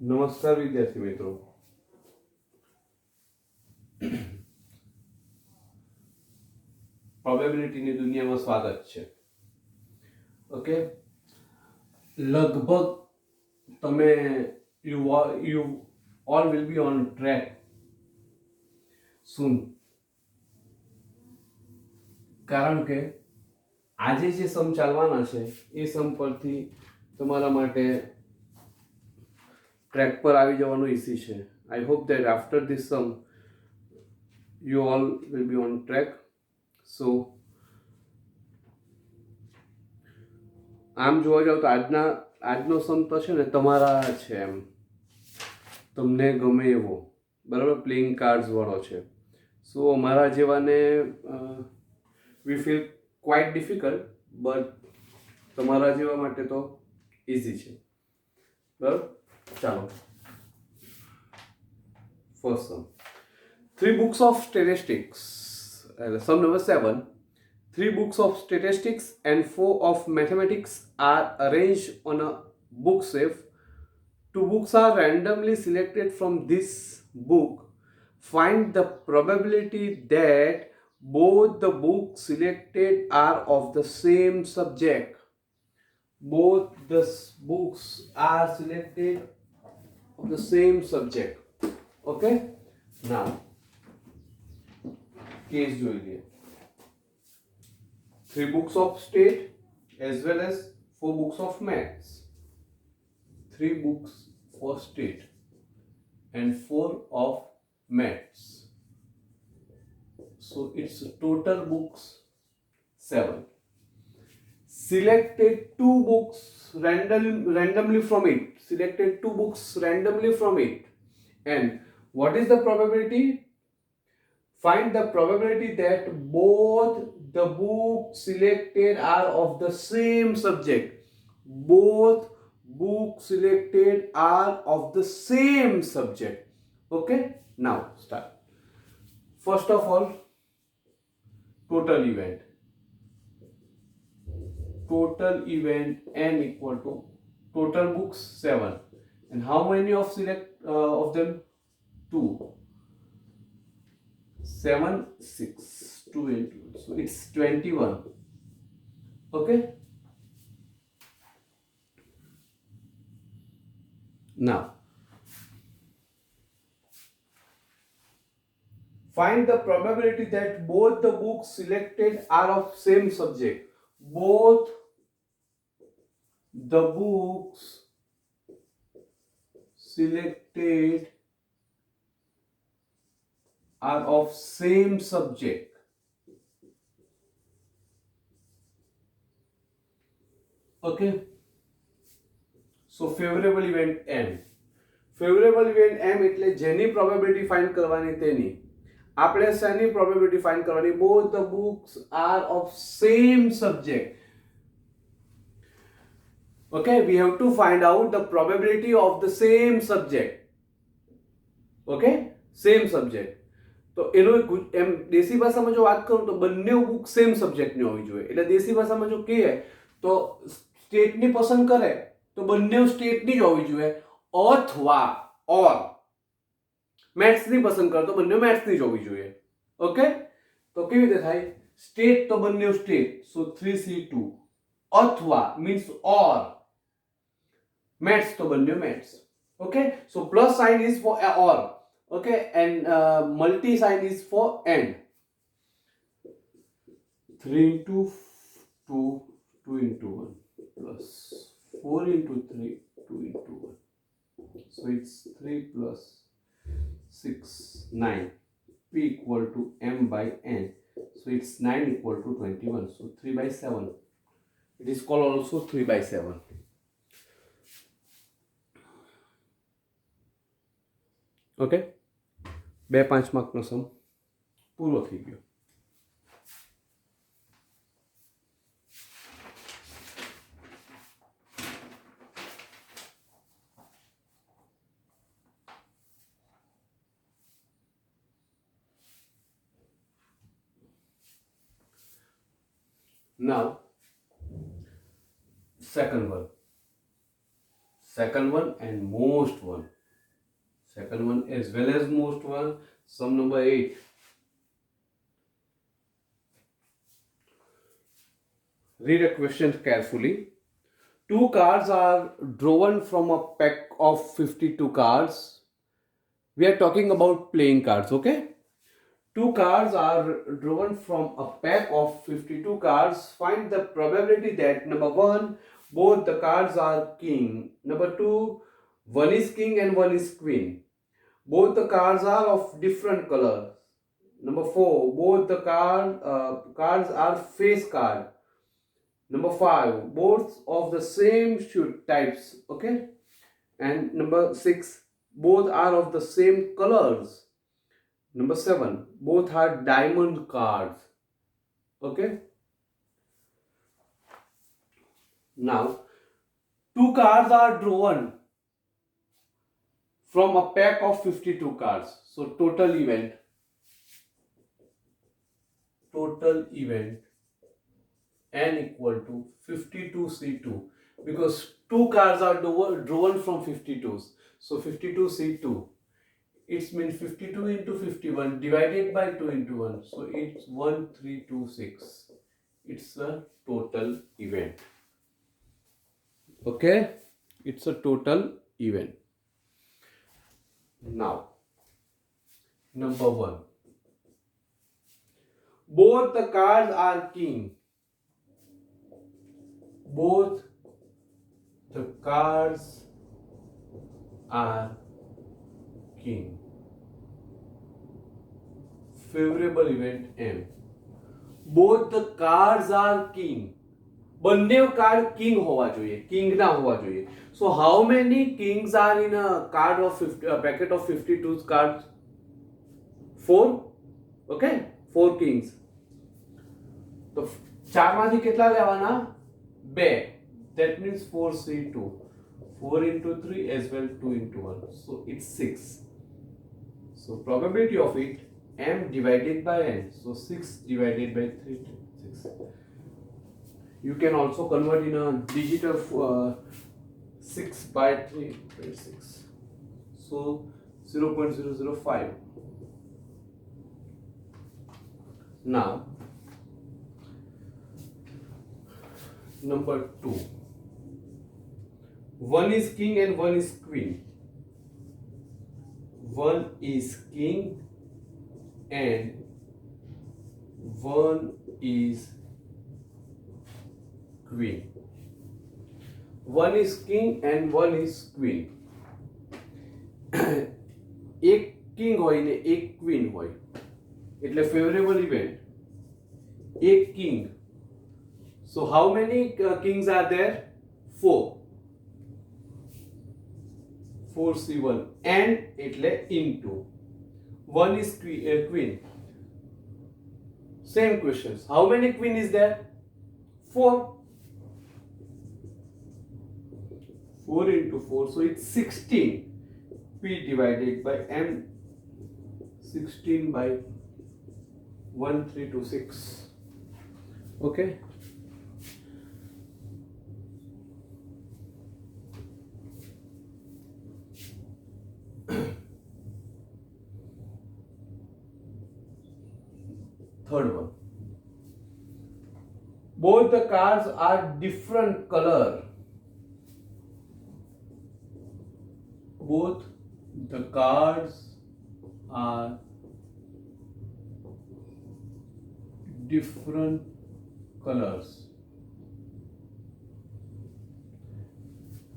નમસ્કાર વિદ્યાર્થી મિત્રો. પ્રોબેબિલિટીની દુનિયામાં સ્વાગત છે. ઓકે, લગભગ તમે you all will be on track soon. કારણ કે આજે જે સમ ચાલવાના છે એ સમ પરથી તમારા માટે ટ્રેક પર આવી જવાનું ઈઝી છે. I hope that after this sum you all will be on track. So આમ જોવા જાવ તો આજનો સમ તો છે ને તમારા છે, એમ તમને ગમે એવો, બરાબર, પ્લેઇંગ કાર્ડ્સ વાળો છે. સો અમારા જેવાને we feel quite difficult, but તમારા જેવા માટે તો ઇઝી છે. બરાબર, ચાલો first sum. 3 books of statistics, sum number 7. 3 books of statistics and 4 of mathematics are arranged on a bookshelf. 2 books are randomly selected from this book. Find the probability that both the books selected are of the same subject. Both the books are selected of the same subject. Okay? Now, case જોઈ લઈએ. 3 books of state as well as 4 books of maths. 3 books for state and 4 of maths. So it's total books 7. Selected 2 books randomly from it. Selected 2 books randomly from it. And what is the probability? Find the probability that both the books selected are of the same subject. Both books selected are of the same subject. Okay? Now start. First of all, total event. Total event n equal to total books 7. And how many of them? 2. 7, 6, 2 into 1. So it's 21. Okay? Now, find the probability that both the books selected are of same subject. Both the books selected are of same subject. Okay? So favorable event M. Favorable event M એટલે જેની probability find કરવાની તેની. આપણે શેની probability find કરવાની? Both the books are of same subject. Okay, we have to find out the probability of the same subject. Okay, same subject. તો એનો એમ દેશી ભાષામાં જો વાત કરું તો બંને બુક સેમ સબ્જેક્ટની હોવી જોઈએ. એટલે દેશી ભાષામાં જો કહીએ તો સ્ટેટની પસંદ કરે તો બંને સ્ટેટની જ હોવી જોઈએ, અથવા ઓર મેથ્સની પસંદ કરે તો બંને મેથ્સની જ હોવી જોઈએ. ઓકે, તો કેવી રીતે થાય? સ્ટેટ તો બંને સ્ટેટ, સો 3C2, અથવા મીન્સ ઓર મેથ્સ તો બંને maths. Okay, so plus sine is four or. Okay, and multi sign is for and. 3 into 2, 2 into 1 plus 4 into 3, 2 into 1. So it's 3 plus 6, 9. P equal to m by n. So it's 9 equal to 21. So 3 by 7. It is called also 3 by 7. Okay. 2 5 માર્કનો સમ પૂરો થઈ ગયો. Now, second one and most one. Second one as well as most one. Sum number 8. Read a question carefully. Two cards are drawn from a pack of 52 cards. We are talking about playing cards, okay? Two cards are drawn from a pack of 52 cards. Find the probability that number 1, both the cards are king. Number 2, one is king and one is queen. Both the cards are of different colors. Number 4, both the cards are face card. Number 5, both of the same shoot types, okay? And number 6, both are of the same colors. Number 7, both are diamond cards, okay? Now, two cards are drawn from a pack of 52 cards. So total event n equal to 52c2, because two cards are drawn from 52s. So 52c2, it means 52 into 51 divided by 2 into 1. So it's 1326. It's a total event. Okay? It's a total event. Now, number 1. Both the cards are king. Both the cards are king. Favorable event M. Both the cards are king. બંને card king હોવા જોઈએ, king ના હોવા જોઈએ. So how many kings are in a card of a packet of 52 cards? 4. Okay, 4 kings. તો 4 માંથી કેટલા લેવાના? 2. That means 4c2. 4 into 3 as well, 2 into 1. So it's 6. So probability of it, m divided by n. So 6 divided by 3, 6. You can also convert in a digital 6 by 3, 26. So 0.005. Now, number 2. One is king and one is queen. One is king and one is queen. One is king and one is queen. એક king હોય ને એક queen હોય, એટલે favourable event એક king. So how many kings are there? 4. 4c1 and એટલે into. One is queen. Same questions. How many queen is there? 4. 4 into 4, so it's 16. P divided by M, 16 by 1326. Okay. Third one. Both the cards are different color. Both the cards are different colors.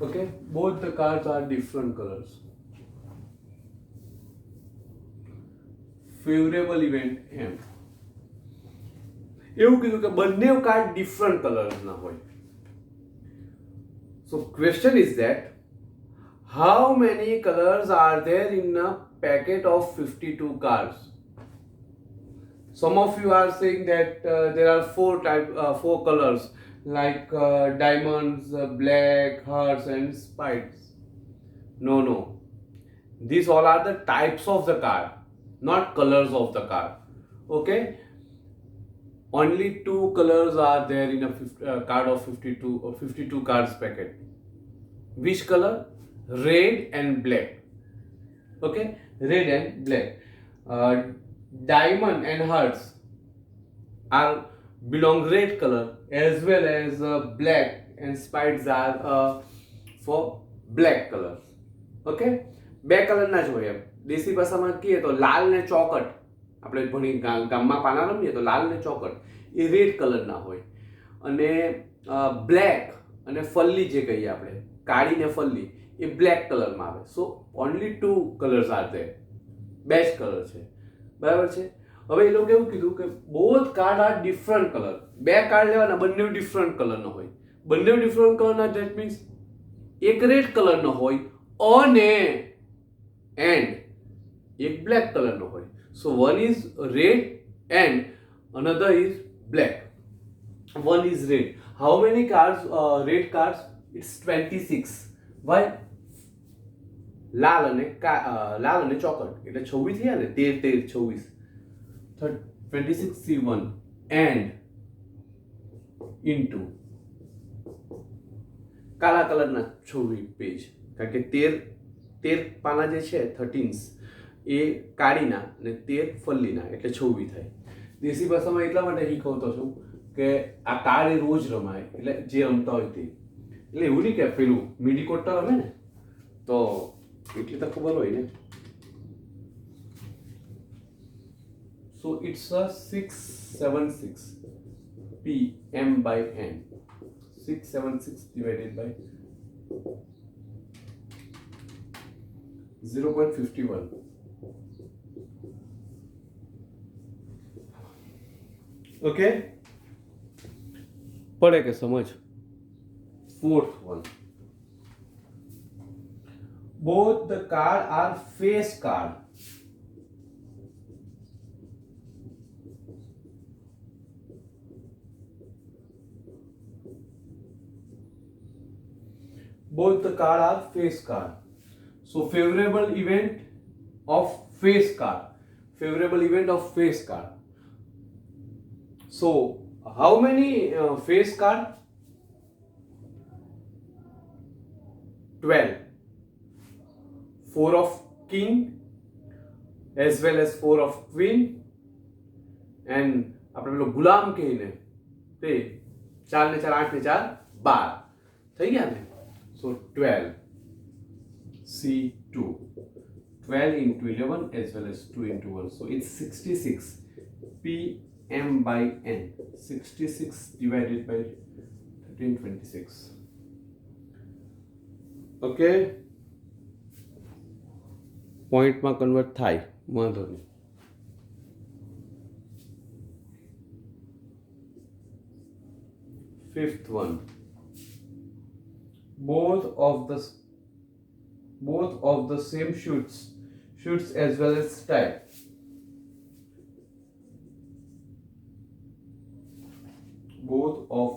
Okay, both the cards are different colors. Favorable event M. એવું કીધું કે બંને card different કલર્સના હોય. So question is that how many colors are there in a packet of 52 cards? Some of you are saying that there are four colors like diamonds, black, hearts and spikes. No. These all are the types of the card, not colors of the card. Okay? Only 2 colors are there in a card of 52 or 52 cards packet. Which color? Red and black. Okay, red and black. Diamond and hearts are belong red color, as well as black and spikes are for black color. Okay, બે કલરના જ હોય. એમ દેશી ભાષામાં કહીએ તો લાલ ને ચોકટ, આપણે ભણી ગામમાં પાના રમીએ તો લાલ ને ચોકટ એ રેડ કલરના હોય, અને બ્લેક અને ફલ્લી જે કહીએ આપણે કાળી ને ફલ્લી એ બ્લેક કલરમાં આવે. સો ઓનલી 2 કલર્સ આર ધેર, બે જ કલર છે. બરાબર છે. હવે એ લોકો એવું કીધું કે both card R different colour. બે કાર્ડ લેવાના, બંને ડિફરન્ટ કલરનો હોય. બંને ડિફરન્ટ કલરના ધેટ મીન્સ એક રેડ કલરનો હોય અને એક બ્લેક કલરનો હોય. So one is red and another is black. One is red. How many cards, red cards? It's 26. Why? લાલ અને ચોકટ એટલે 26 થયા ને, 13 26. 26 C1 and into કાળા કલરના 26 પેજ, કારણ કે 13 પાના જે છે 13 એ કાળીના અને 13 ફલ્લીના એટલે 26 થાય. દેશી ભાષામાં એટલા માટે શીખવતો છું કે આ કાર્ડ એ રોજ રમાય, એટલે જે રમતા હોય તે. એટલે એવું નહીં કે પેલું મીડી કોટ્ટા રમે ને તો એટલી તો ખબર હોય ને. So it's a 676 PM by N. 676 divided by 0.51. Okay? पढ़े के समझ. Fourth one. Both the card are face card. Both the card are face card. So favorable event of face card. Favorable event of face card. So how many face card? 12. 4 of king as well as 4 of queen, and આપણે પેલો ગુલામ કહીને તે 4 ને 4 8 ને 4 12 થઈ ગયા ને. So 12 C2, 12 into 11 as well as 2 into 1. So it's 66 PM by N. 66 divided by 1326. Okay. પોઈન્ટમાં convert થાય, વાંધો નહીં. Fifth one. Both of the same shoots as well as style. Both of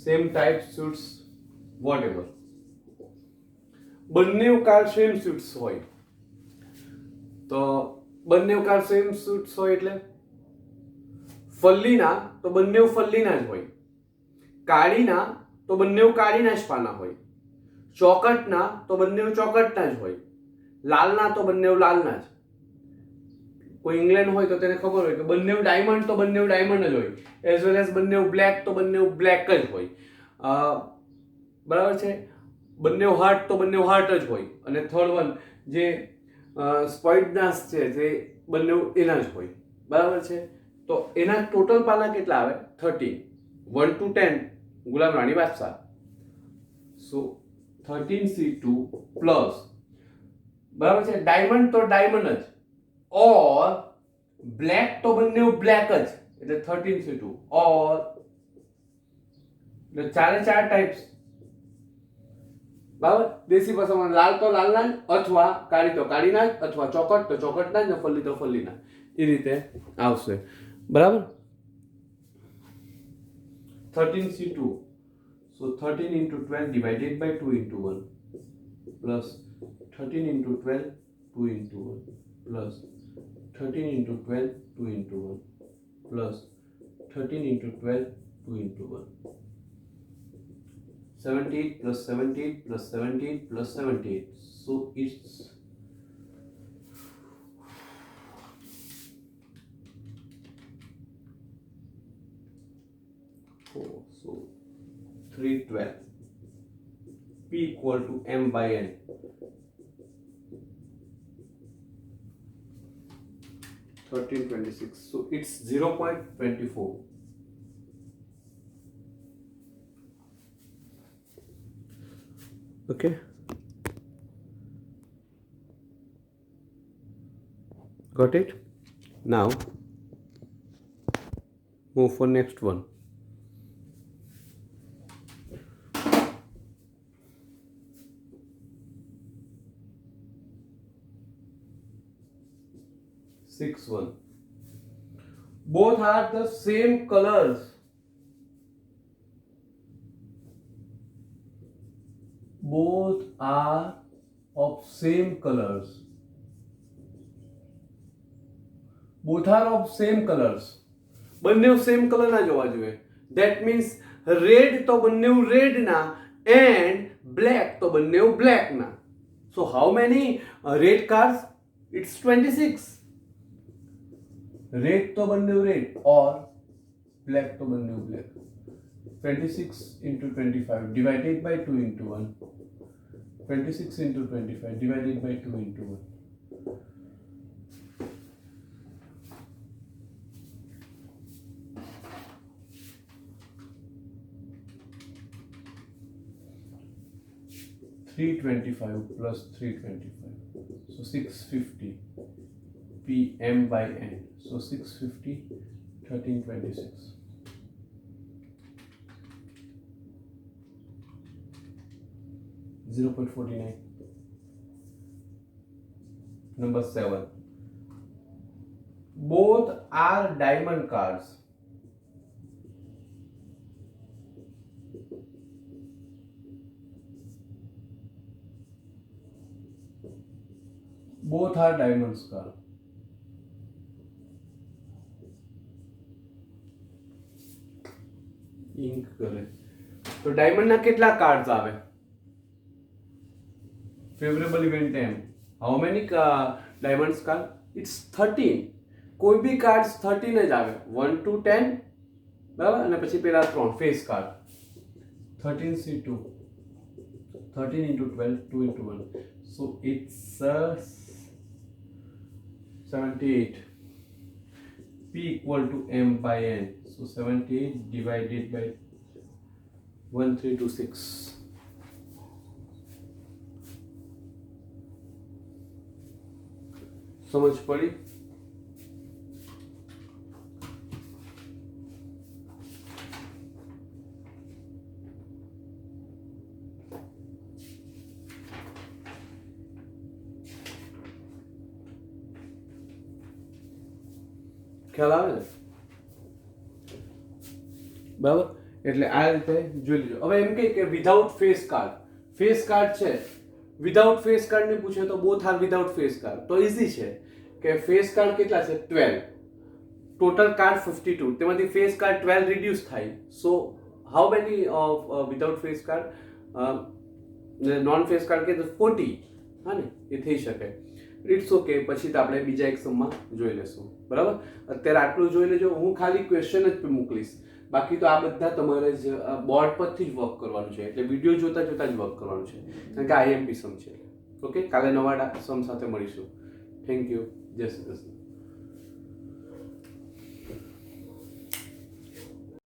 same type suits, whatever. બંને card same suits હોય તો બંને card same suits હોય એટલે ફલ્લીના તો બંને ફલ્લીના જ હોય, કાળીના તો બંને કાળીના જ પાના હોય, ચોકટના તો બંને ચોકટના જ હોય, લાલના તો બંને લાલના જ. કોઈ ઇંગ્લેન્ડ હોય તો તેને ખબર હોય કે બંને ડાયમંડ તો બંને ડાયમંડ જ હોય, એઝ વેલ એઝ બંને બ્લેક તો બંને બ્લેક જ હોય. બરાબર છે. બંને હાર્ટ તો બંને હાર્ટ જ હોય, અને થર્ડ વન જે સ્પોઇડનાસ છે તે બંને એના જ હોય. બરાબર છે. તો એના ટોટલ પાના કેટલા આવે? 13. 1 to 10 ગુલામ રાણી બાદશાહ. સો 13C2 પ્લસ, બરાબર છે, ડાયમંડ તો ડાયમંડ જ, ઓર બ્લેક તો બંને બ્લેક જ એટલે 13C2, ઓર એટલે ચારે ચાર ટાઈપ્સ. બરાબર. દેશી ભાષામાં લાલ તો લાલના જ, અથવા કાળી તો કાળીના જ, અથવા ચોકટ તો ચોકટના જ, ને ફલ્લી તો ફલ્લીના, એ રીતે આવશે. બરાબર. 13C2, so 13 into 12 divided by 2 into 1 plus 13 into 12 2 into 1 plus 13 into 12 2 into 1 plus 13 into 12 2 into 1. 78 plus 78 plus 78 plus 78. So it's 4. So 312. P equal to M by N. 1326. So it's 0.24. Okay. Got it? Now move for next one. Six one. Both are the same colors. Both are of same colors. Both are of same colors. બંને same colour ના જોવા જોઈએ. That means red તો બંને red ના and black તો બંને black ના. So how many red cars? It's 26. Red તો બંને red or black તો બંને black. 26 into 25 divided by 2 into 1. 26 into 25 divided by 2 into 1. $325 plus 325, so 650 PM by N, so 650 1326. $0.49. Number 7. Both are diamond cards. Both are diamonds card. Ink કરે તો diamond ના કેટલા cards આવે? Favorable event M. How many diamonds card? It's 13. કોઈ બી cards 13 જ આવે. 1 to 10 બરાબર અને પછી પેલા 3 face card. 13C2. 13 into 12, 2 into 1. So it's 78. P equal to M by N. So 78 divided by 1326. समझ पड़ी? ખ્યાલ આવે ને? બરાબર એટલે આ રીતે જોઈ લેજો. હવે એમ કે વિધાઉટ ફેસ કાર્ડ છે, વિધાઉટ ફેસ કાર્ડ ને પૂછે તો both are without face card. તો ઈઝી છે કે ફેસ કાર્ડ કેટલા છે? 12. Total card 52. તેમાંથી ફેસ કાર્ડ 12 રિડ્યુસ થાય. So how many without face card? Non face card કે 40. હા ને, એ થઈ શકે. It's okay. પછી તો આપણે બીજા એક સમમાં જોઈ લેશું. બરાબર, અત્યારે આટલું જોઈ લેજો. હું ખાલી ક્વેશ્ચન જ મોકલીશ, બાકી તો આ બધા તમારે જ બોર્ડ પરથી જ વર્ક કરવાનું છે. એટલે વિડીયો જોતા જોતા જ વર્ક કરવાનું છે, કારણ કે IMP સમ છે. ઓકે, કાલે નવા સમ સાથે મળીશું. Thank you. જય શ્રી કૃષ્ણ.